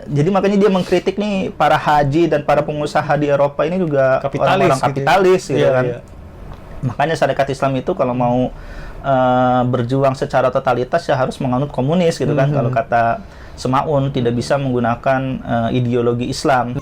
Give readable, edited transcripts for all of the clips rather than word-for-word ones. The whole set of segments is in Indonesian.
jadi makanya dia mengkritik nih para haji dan para pengusaha di Eropa ini juga orang-orang kapitalis gitu kan. Iya. Makanya syarikat Islam itu kalau mau berjuang secara totalitas ya harus menganut komunis gitu kan. Kalau kata Semaun tidak bisa menggunakan ideologi Islam.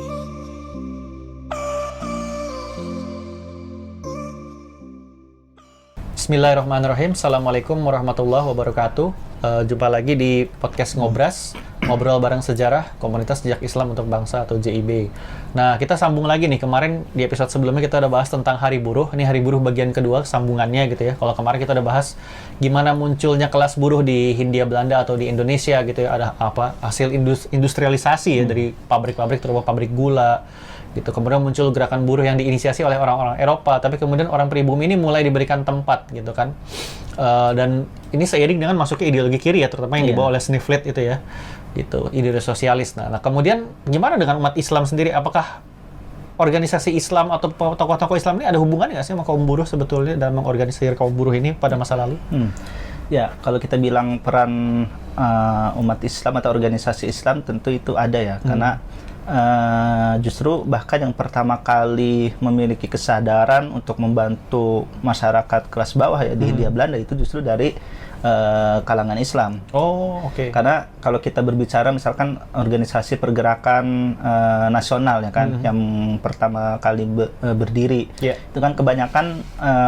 Bismillahirrahmanirrahim. Assalamualaikum warahmatullahi wabarakatuh. Jumpa lagi di podcast Ngobras, ngobrol bareng sejarah komunitas jejak Islam untuk bangsa atau JIB. Nah, kita sambung lagi nih. Kemarin di episode sebelumnya kita udah bahas tentang Hari Buruh. Ini Hari Buruh bagian kedua, sambungannya gitu ya. Kalau kemarin kita udah bahas gimana munculnya kelas buruh di Hindia Belanda atau di Indonesia gitu ya. Ada apa? Hasil industrialisasi ya dari pabrik-pabrik, terutama pabrik gula gitu. Kemudian muncul gerakan buruh yang diinisiasi oleh orang-orang Eropa, tapi kemudian orang pribumi ini mulai diberikan tempat gitu kan. Dan ini seiring dengan masuknya ideologi kiri ya, terutama yang dibawa oleh Sniflet itu ya, gitu, ideologi sosialis. Nah, kemudian gimana dengan umat Islam sendiri? Apakah organisasi Islam atau tokoh-tokoh Islam ini ada hubungannya nggak sih sama kaum buruh sebetulnya dalam mengorganisir kaum buruh ini pada masa lalu? Ya, kalau kita bilang peran umat Islam atau organisasi Islam tentu itu ada ya, karena justru bahkan yang pertama kali memiliki kesadaran untuk membantu masyarakat kelas bawah ya di Hindia Belanda itu justru dari kalangan Islam. Oh, oke. Karena kalau kita berbicara misalkan organisasi pergerakan nasional ya kan, yang pertama kali berdiri, itu kan kebanyakan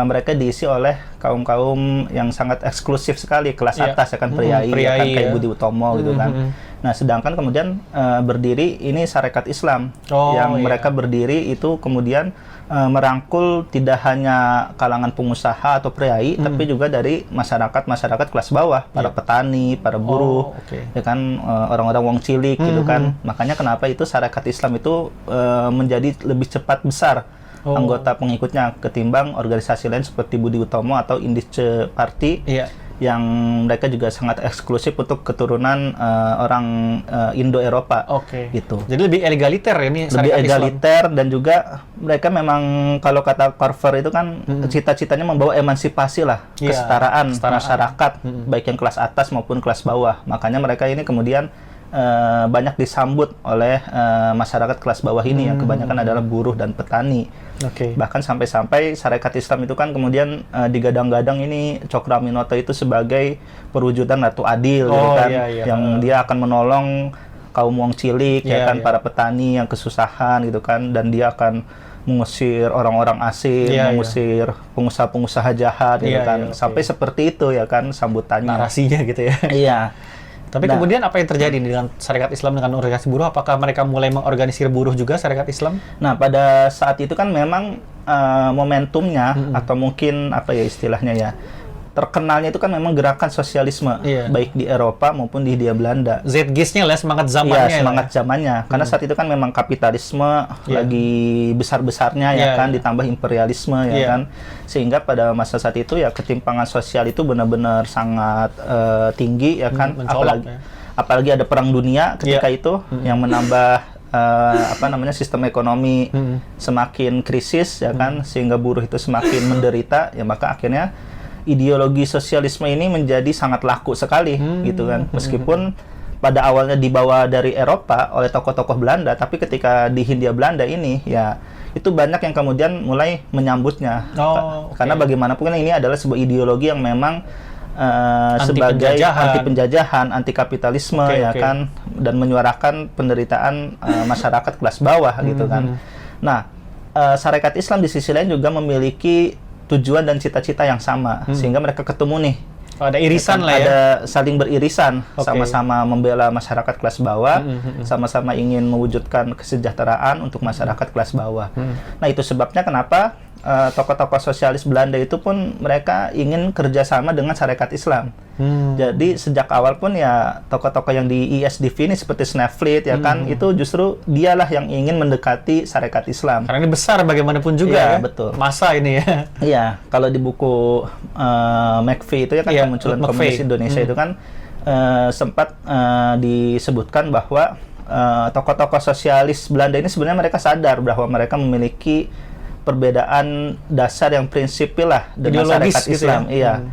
mereka diisi oleh kaum-kaum yang sangat eksklusif sekali, kelas atas ya kan, priai ya kan, kayak Budi Utomo gitu kan. Nah, sedangkan kemudian berdiri ini Sarekat Islam yang mereka berdiri itu kemudian merangkul tidak hanya kalangan pengusaha atau priai, tapi juga dari masyarakat kelas bawah, para petani, para buruh, ya kan, orang-orang wong cilik gitu kan. Makanya kenapa itu Sarekat Islam itu menjadi lebih cepat besar anggota pengikutnya ketimbang organisasi lain seperti Budi Utomo atau Indische Party. Yang mereka juga sangat eksklusif untuk keturunan orang Indo-Eropa, gitu. Jadi lebih egaliter ya ini. Lebih egaliter Islam. Dan juga mereka memang kalau kata Carver itu kan cita-citanya membawa emansipasi lah, kesetaraan masyarakat, baik yang kelas atas maupun kelas bawah. Makanya mereka ini kemudian banyak disambut oleh masyarakat kelas bawah ini yang kebanyakan adalah buruh dan petani. Bahkan sampai-sampai Sarekat Islam itu kan kemudian digadang-gadang ini Cokroaminoto itu sebagai perwujudan Ratu Adil gitu kan, yang dia akan menolong kaum wong cilik ya kan, para petani yang kesusahan gitu kan, dan dia akan mengusir orang-orang asing, mengusir pengusaha-pengusaha jahat gitu kan, sampai seperti itu ya kan sambutannya. Narasinya gitu ya. Iya. Tapi kemudian apa yang terjadi dengan Sarekat Islam dengan organisasi buruh? Apakah mereka mulai mengorganisir buruh juga Sarekat Islam? Nah, pada saat itu kan memang momentumnya atau mungkin apa ya istilahnya ya, terkenalnya itu kan memang gerakan sosialisme, baik di Eropa maupun di Hindia Belanda. Zeitgeistnya lah, semangat zamannya. Iya, semangat zamannya. Karena saat itu kan memang kapitalisme lagi besar-besarnya ya kan, ditambah imperialisme ya kan. Sehingga pada masa saat itu ya ketimpangan sosial itu benar-benar sangat tinggi ya kan. Apalagi ada perang dunia ketika itu yang menambah sistem ekonomi semakin krisis ya kan, sehingga buruh itu semakin menderita ya, maka akhirnya ideologi sosialisme ini menjadi sangat laku sekali gitu kan, meskipun pada awalnya dibawa dari Eropa oleh tokoh-tokoh Belanda, tapi ketika di Hindia Belanda ini ya itu banyak yang kemudian mulai menyambutnya. Karena bagaimanapun ini adalah sebuah ideologi yang memang sebagai anti penjajahan, anti kapitalisme ya kan, dan menyuarakan penderitaan masyarakat kelas bawah gitu kan. Nah, Sarekat Islam di sisi lain juga memiliki tujuan dan cita-cita yang sama, sehingga mereka ketemu nih. Ada irisan lah ya. Ada saling beririsan, sama-sama membela masyarakat kelas bawah, sama-sama ingin mewujudkan kesejahteraan untuk masyarakat kelas bawah. Nah, itu sebabnya kenapa tokoh-tokoh sosialis Belanda itu pun mereka ingin kerjasama dengan Sarekat Islam. Jadi sejak awal pun ya tokoh-tokoh yang di ISDV ini seperti Sneflit ya kan, itu justru dialah yang ingin mendekati Sarekat Islam. Karena ini besar bagaimanapun juga ya. Betul. Masa ini ya. Iya, kalau di buku McPhee itu ya kan, kemunculan komunis Indonesia itu kan sempat disebutkan bahwa tokoh-tokoh sosialis Belanda ini sebenarnya mereka sadar bahwa mereka memiliki perbedaan dasar yang prinsipil lah dengan Sarekat Islam. Gitu ya?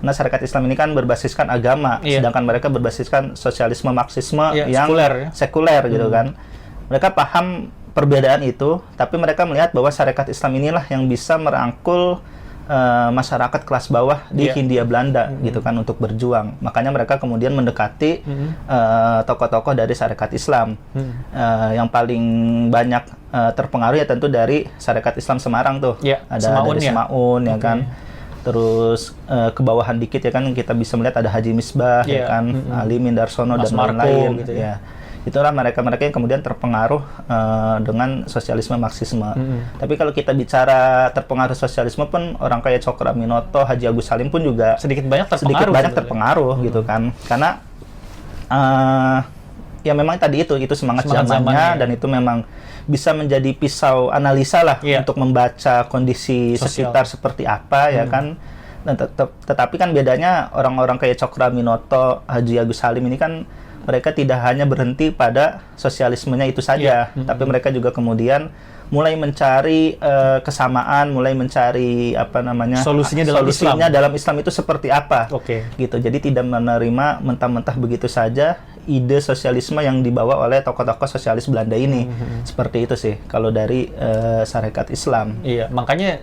Karena Sarekat Islam ini kan berbasiskan agama, sedangkan mereka berbasiskan sosialisme Marxisme yang sekuler gitu kan. Mereka paham perbedaan itu, tapi mereka melihat bahwa Sarekat Islam inilah yang bisa merangkul masyarakat kelas bawah di Hindia Belanda gitu kan untuk berjuang. Makanya mereka kemudian mendekati tokoh-tokoh dari Sarekat Islam. Yang paling banyak terpengaruh ya tentu dari Sarekat Islam Semarang tuh. Ada Semaun, dari Semaun ya kan. Terus ke bawahan dikit ya kan kita bisa melihat ada Haji Misbah ya kan, Ali Mindarsono dan lain-lain gitu ya. Itulah mereka-mereka yang kemudian terpengaruh dengan sosialisme Marxisme. Tapi kalau kita bicara terpengaruh sosialisme pun orang kayak Cokroaminoto, Haji Agus Salim pun juga sedikit banyak terpengaruh gitu kan. Karena ya memang tadi itu semangat zamannya dan itu memang bisa menjadi pisau analisa lah untuk membaca kondisi sekitar seperti apa ya kan. Dan tetapi kan bedanya orang-orang kayak Cokroaminoto, Haji Agus Salim ini kan mereka tidak hanya berhenti pada sosialismenya itu saja, tapi mereka juga kemudian mulai mencari kesamaan, mulai mencari solusinya dalam Islam itu seperti apa, gitu. Jadi tidak menerima mentah-mentah begitu saja ide sosialisme yang dibawa oleh tokoh-tokoh sosialis Belanda ini. Seperti itu sih kalau dari Sarekat Islam. Iya, makanya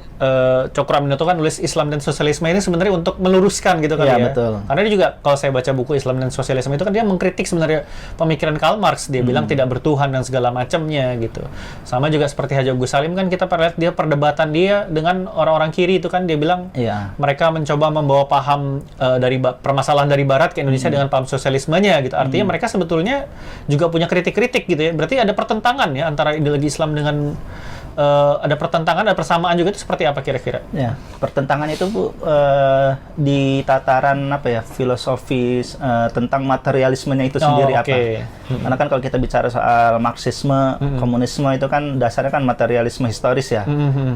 Cokroaminoto kan nulis Islam dan Sosialisme ini sebenarnya untuk meluruskan gitu kan ya. Betul. Karena dia juga kalau saya baca buku Islam dan Sosialisme itu kan dia mengkritik sebenarnya pemikiran Karl Marx. Dia bilang tidak bertuhan dan segala macamnya gitu. Sama juga seperti Haji Agus Salim kan kita lihat dia perdebatan dia dengan orang-orang kiri itu kan dia bilang mereka mencoba membawa paham dari permasalahan dari Barat ke Indonesia dengan paham sosialismenya gitu. Artinya mereka sebetulnya juga punya kritik-kritik gitu ya. Berarti ada pertentangan ya antara ideologi Islam dengan ada pertentangan, ada persamaan juga, itu seperti apa kira-kira? Ya, pertentangan itu Bu di tataran filosofis tentang materialismenya itu sendiri apa? Karena kan kalau kita bicara soal Marxisme, komunisme itu kan dasarnya kan materialisme historis ya.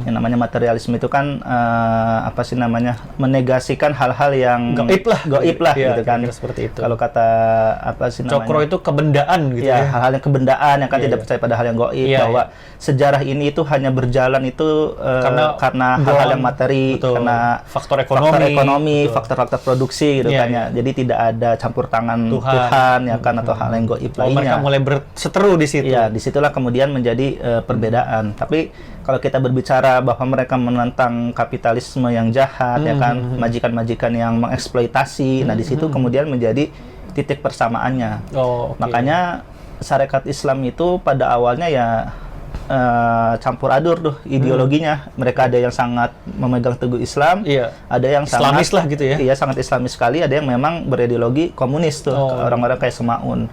Yang namanya materialisme itu kan menegasikan hal-hal yang goib lah gitu kan. Seperti itu. Kalau kata Cokro itu kebendaan gitu ya. Hal-hal yang kebendaan yang kan tidak percaya pada hal yang goib, bahwa sejarah ini itu hanya berjalan itu karena hal-hal yang materi, karena faktor ekonomi, faktor-faktor produksi gitu kan ya. Jadi tidak ada campur tangan Tuhan ya kan, atau hal yang goib lainnya. Mereka mulai berseteru di situ. Ya, disitulah kemudian menjadi perbedaan. Tapi kalau kita berbicara bahwa mereka menentang kapitalisme yang jahat ya kan, majikan-majikan yang mengeksploitasi, nah di situ kemudian menjadi titik persamaannya. Makanya Sarekat Islam itu pada awalnya ya campur adur tuh ideologinya. Mereka ada yang sangat memegang teguh Islam, ada yang Islamis lah gitu ya. Iya, sangat Islamis sekali, ada yang memang berideologi komunis tuh, orang-orang kayak Semaun.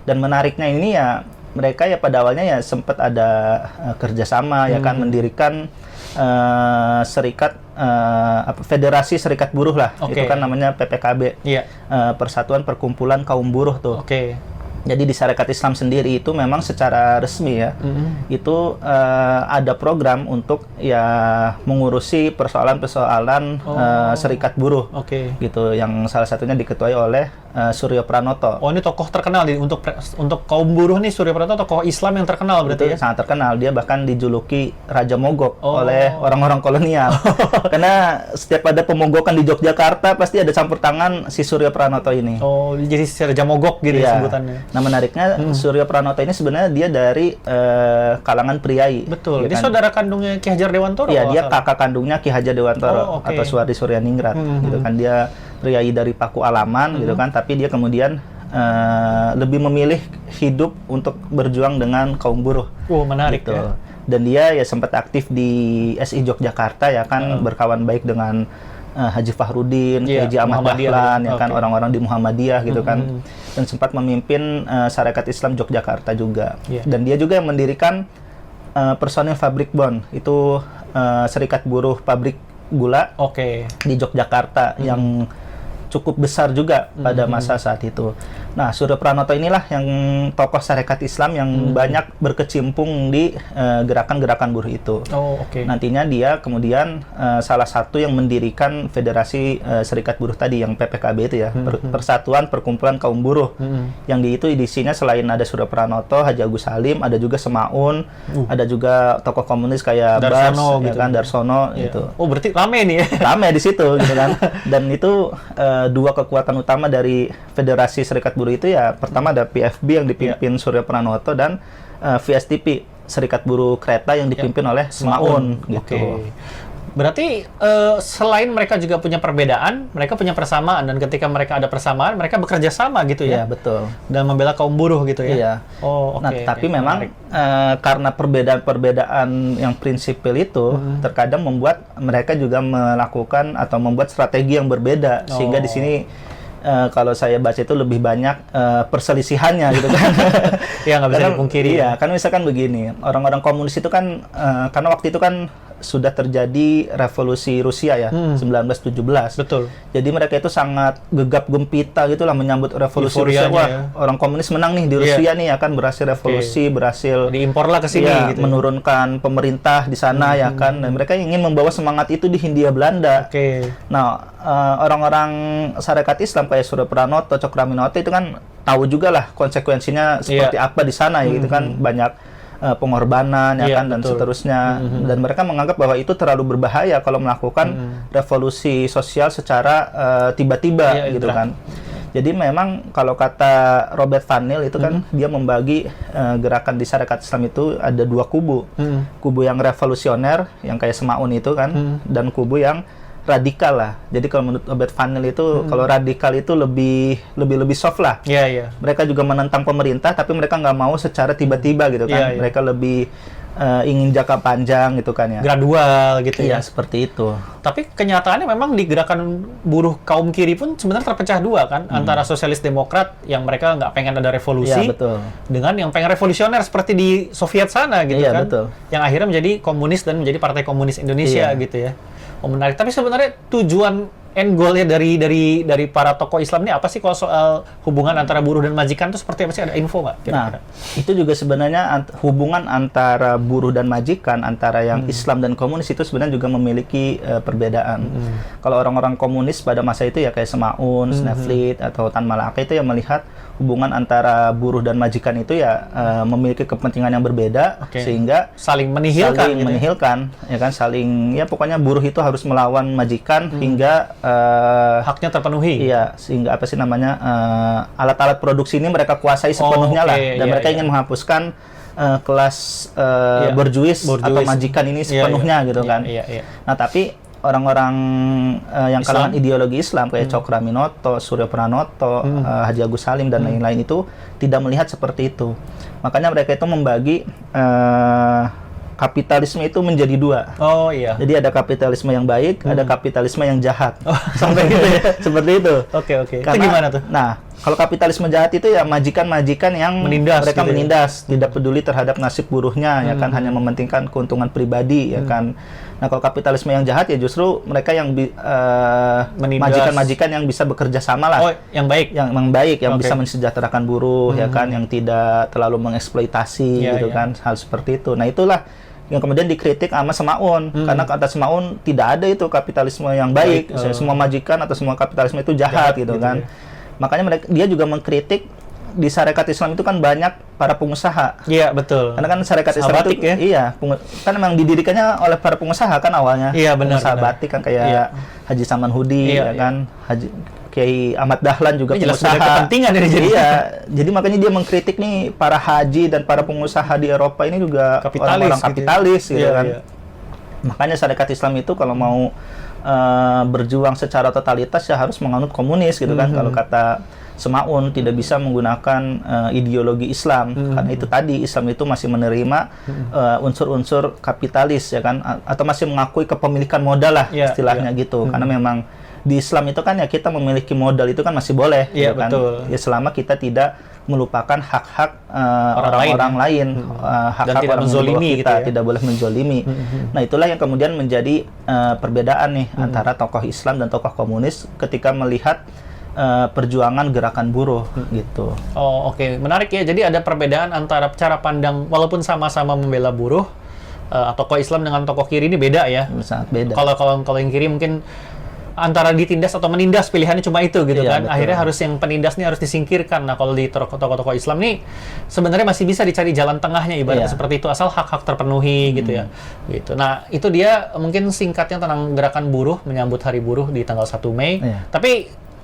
Dan menariknya ini ya mereka ya pada awalnya ya sempat ada kerjasama ya kan, mendirikan serikat Federasi Serikat Buruh lah, itu kan namanya PPKB, Persatuan Perkumpulan Kaum Buruh tuh. Jadi di Sarekat Islam sendiri itu memang secara resmi ya, itu ada program untuk ya mengurusi persoalan-persoalan serikat buruh, gitu, yang salah satunya diketuai oleh Suryo Pranoto. Oh, ini tokoh terkenal untuk kaum buruh nih. Suryo Pranoto tokoh Islam yang terkenal berarti ya? Sangat terkenal. Dia bahkan dijuluki Raja Mogok oleh orang-orang kolonial. Karena setiap ada pemogokan di Yogyakarta pasti ada campur tangan si Suryo Pranoto ini. Oh, jadi Raja Mogok gitu sebutannya. Nah, menariknya Suryo Pranoto ini sebenarnya dia dari kalangan priai. Betul. Dia saudara kandungnya Ki Hajar Dewantoro. Iya, dia kakak kandungnya Ki Hajar Dewantoro atau Suwardi Suryaningrat. Gitu kan, dia priai dari Paku Alaman gitu kan, tapi dia kemudian lebih memilih hidup untuk berjuang dengan kaum buruh. Menarik gitu. ya. Dan dia ya sempat aktif di SI Yogyakarta ya kan, berkawan baik dengan Haji Fahrudin, Haji Ahmad Dahlan ya kan, orang-orang di Muhammadiyah gitu kan. Dan sempat memimpin Sarekat Islam Yogyakarta juga. Dan dia juga yang mendirikan personil Pabrik Bon, itu serikat buruh pabrik gula di Yogyakarta yang cukup besar juga pada masa saat itu. Nah, Suryo Pranoto inilah yang tokoh Sarekat Islam yang banyak berkecimpung di gerakan-gerakan buruh itu. Oh, oke. Nantinya dia kemudian salah satu yang mendirikan Federasi Serikat Buruh tadi, yang PPKB itu ya, Persatuan Perkumpulan Kaum Buruh. Yang itu isinya selain ada Suryo Pranoto, Haji Agus Salim, ada juga Semaun, ada juga tokoh komunis kayak Darsono, Bas, gitu. ya kan, Darsono gitu. Oh, berarti rame nih ya. Rame di situ gitu kan. Dan itu dua kekuatan utama dari Federasi Serikat Buruh itu ya, pertama ada PFB yang dipimpin Suryo Pranoto, dan VSTP Serikat Buruh Kereta yang dipimpin oleh Semaun gitu. Oke. Berarti selain mereka juga punya perbedaan, mereka punya persamaan, dan ketika mereka ada persamaan, mereka bekerja sama gitu Iya, ya. betul. Dan membela kaum buruh gitu ya. Iya. Oh, oke. Nah, tapi memang menarik. karena perbedaan-perbedaan yang prinsipil itu terkadang membuat mereka juga melakukan atau membuat strategi yang berbeda, sehingga di sini kalau saya baca itu lebih banyak perselisihannya gitu kan. Ya, nggak bisa Karena, dipungkiri. Iya, kan misalkan begini, orang-orang komunis itu kan karena waktu itu kan sudah terjadi revolusi Rusia ya, 1917. Betul. Jadi mereka itu sangat gegap gempita gitulah menyambut revolusi Rusia. Euforianya Wah, ya. orang komunis menang nih di Rusia nih, akan berhasil revolusi, berhasil Diimporlah ke sini ya, gitu. menurunkan pemerintah di sana ya kan. Dan mereka ingin membawa semangat itu di Hindia Belanda. Oke. Nah, orang-orang Sarekat Islam kayak Suryo Pranoto, Cokroaminoto itu kan tahu juga lah konsekuensinya seperti apa di sana ya gitu kan, banyak pengorbanan ya kan, dan betul. seterusnya. Dan mereka menganggap bahwa itu terlalu berbahaya kalau melakukan revolusi sosial secara tiba-tiba gitu kan. Jadi memang kalau kata Robert Van Niel itu kan dia membagi gerakan di Sarekat Islam itu ada dua kubu. Kubu yang revolusioner yang kayak Semaun itu kan, dan kubu yang radikal lah. Jadi kalau menurut Robert Van Niel itu kalau radikal itu lebih soft lah. Iya, iya. Mereka juga menentang pemerintah, tapi mereka nggak mau secara tiba-tiba gitu kan. Iya, iya. Mereka lebih ingin jangka panjang gitu kan ya. Gradual gitu Iya, ya. seperti itu. Tapi kenyataannya memang di gerakan buruh kaum kiri pun sebenarnya terpecah dua kan, antara sosialis demokrat yang mereka nggak pengen ada revolusi, Iya, betul. dengan yang pengen revolusioner seperti di Soviet sana gitu Iya, kan, betul. yang akhirnya menjadi komunis dan menjadi Partai Komunis Indonesia Iya. gitu ya. Oh, menarik. Tapi sebenarnya tujuan end goal-nya dari para tokoh Islam ini apa sih kalau soal hubungan antara buruh dan majikan itu seperti apa sih? Ada info nggak kira-kira? Nah, itu juga sebenarnya hubungan antara buruh dan majikan, antara yang Islam dan komunis itu sebenarnya juga memiliki perbedaan. Kalau orang-orang komunis pada masa itu ya kayak Semaun, Sneflit, atau Tan Malaka itu yang melihat hubungan antara buruh dan majikan itu ya memiliki kepentingan yang berbeda, sehingga Saling menihilkan saling gitu ya? menihilkan, ya kan, saling, ya pokoknya buruh itu harus melawan majikan hingga Haknya terpenuhi. iya, sehingga apa sih namanya, alat-alat produksi ini mereka kuasai sepenuhnya lah, dan mereka ingin menghapuskan kelas borjuis atau majikan ini sepenuhnya gitu kan. Nah, tapi orang-orang yang kalangan ideologi Islam kayak Cokroaminoto, Suryo Pranoto, Haji Agus Salim dan lain-lain itu tidak melihat seperti itu. Makanya mereka itu membagi kapitalisme itu menjadi dua. Oh iya. Jadi ada kapitalisme yang baik, ada kapitalisme yang jahat. Oh, sampai gitu ya. Seperti itu. Oke. Itu Karena, gimana tuh? Nah, kalau kapitalisme jahat itu ya majikan-majikan yang Menindas mereka gitu ya? menindas, tidak peduli terhadap nasib buruhnya, ya kan, hanya mementingkan keuntungan pribadi, ya kan. Nah, kalau kapitalisme yang jahat ya justru mereka yang Menindas. majikan-majikan yang bisa bekerja sama lah. Oh, yang baik. Yang baik, yang Oke. bisa mensejahterakan buruh, ya kan, yang tidak terlalu mengeksploitasi Iya, gitu iya. kan, hal seperti itu. Nah, itulah yang kemudian dikritik sama Semaun, karena kata Semaun tidak ada itu kapitalisme yang baik. Semua majikan atau semua kapitalisme itu jahat gitu kan. Makanya dia juga mengkritik di Sarekat Islam itu kan banyak para pengusaha. Iya, betul. Karena kan Sarekat Islam Sahabatik itu ya? iya, kan memang didirikannya oleh para pengusaha kan awalnya. Iya, benar, Pengusaha benar. batik kan kayak Iya. Haji Saman Hudi, Iya, ya kan, Kiai Ahmad Dahlan juga Ini jelas pengusaha. ada kepentingan ini jadi. Iya, jadi makanya dia mengkritik nih para haji dan para pengusaha di Eropa ini juga Kapitalis orang-orang gitu ya. kapitalis gitu Iya, kan. iya. Makanya Sarekat Islam itu kalau mau berjuang secara totalitas ya harus menganut komunis gitu kan. Kalau kata Semaun tidak bisa menggunakan ideologi Islam, karena itu tadi Islam itu masih menerima unsur-unsur kapitalis ya kan, atau masih mengakui kepemilikan modal lah istilahnya gitu. Karena memang di Islam itu kan ya kita memiliki modal itu kan masih boleh, Iya, gitu kan. betul. Ya selama kita tidak melupakan hak-hak Orang orang lain, Dan hak-hak tidak orang di bawah menzolimi kita, gitu ya. tidak boleh menzolimi. Nah, itulah yang kemudian menjadi perbedaan nih antara tokoh Islam dan tokoh komunis ketika melihat perjuangan gerakan buruh gitu. Oh, oke. Menarik ya. Jadi ada perbedaan antara cara pandang, walaupun sama-sama membela buruh, tokoh Islam dengan tokoh kiri ini beda ya. Sangat beda. Kalau yang kiri mungkin antara ditindas atau menindas, pilihannya cuma itu gitu Iya, kan. betul. Akhirnya harus yang penindas ini harus disingkirkan. Nah, kalau di tokoh-tokoh Islam nih sebenarnya masih bisa dicari jalan tengahnya, ibaratnya Iya. seperti itu, asal hak-hak terpenuhi gitu ya. Gitu. Nah, itu dia mungkin singkatnya tentang gerakan buruh menyambut Hari Buruh di tanggal 1 Mei. Iya. Tapi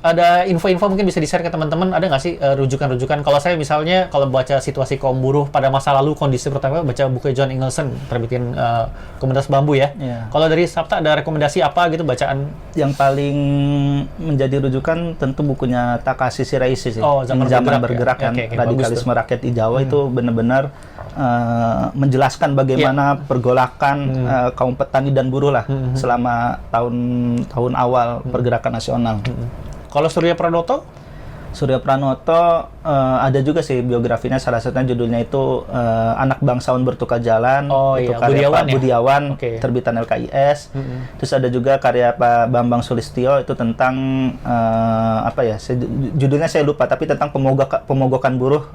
ada info-info mungkin bisa di-share ke teman-teman, ada nggak sih rujukan-rujukan? Kalau saya misalnya, kalau baca situasi kaum buruh pada masa lalu, kondisi pertama, baca buku John Ingelson, terbitin Komunitas Bambu ya. Iya. Kalau dari Sabta ada rekomendasi apa gitu bacaan? Yang paling menjadi rujukan tentu bukunya Takashi Shiraishi sih. Oh, Zaman Bergerak ya. kan. Oke, bagus Radikalisme tuh. Rakyat di Jawa itu benar-benar menjelaskan bagaimana pergolakan kaum petani dan buruh lah selama tahun awal pergerakan nasional. Kalau Surya Pranoto? Surya Pranoto ada juga sih biografinya, salah satunya judulnya itu Anak Bangsawan Bertukar Jalan. Oh itu iya, karya Budiawan Pak ya? Budiawan, Oke. terbitan LKIS. Terus ada juga karya Pak Bambang Sulistyo itu tentang judulnya saya lupa, tapi tentang pemogokan buruh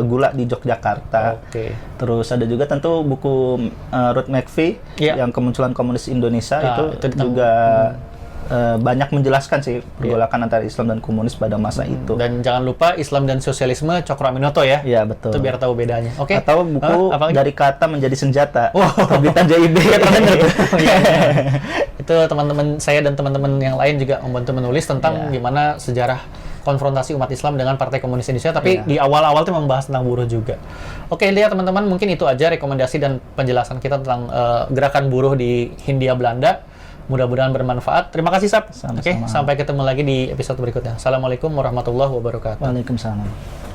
gula di Yogyakarta. Oke. Terus ada juga tentu buku Ruth McVie Iya. yang Kemunculan Komunis Indonesia Nah, itu itu tentang- juga banyak menjelaskan sih pergolakan antara Islam dan komunis pada masa itu. Dan jangan lupa Islam dan Sosialisme Cokro Aminoto ya. Iya, betul. Itu biar tahu bedanya. Oke. Atau buku Apalagi? Dari Kata Menjadi Senjata. Wow. Terbitan JIB. Oh, iya. Itu teman-teman saya dan teman-teman yang lain juga membantu menulis tentang gimana sejarah konfrontasi umat Islam dengan Partai Komunis Indonesia, tapi di awal-awal itu membahas tentang buruh juga. Oke, lihat teman-teman, mungkin itu aja rekomendasi dan penjelasan kita tentang gerakan buruh di Hindia Belanda. Mudah-mudahan bermanfaat. Terima kasih, Sab. Sama-sama. Oke, sampai ketemu lagi di episode berikutnya. Assalamualaikum warahmatullahi wabarakatuh. Waalaikumsalam.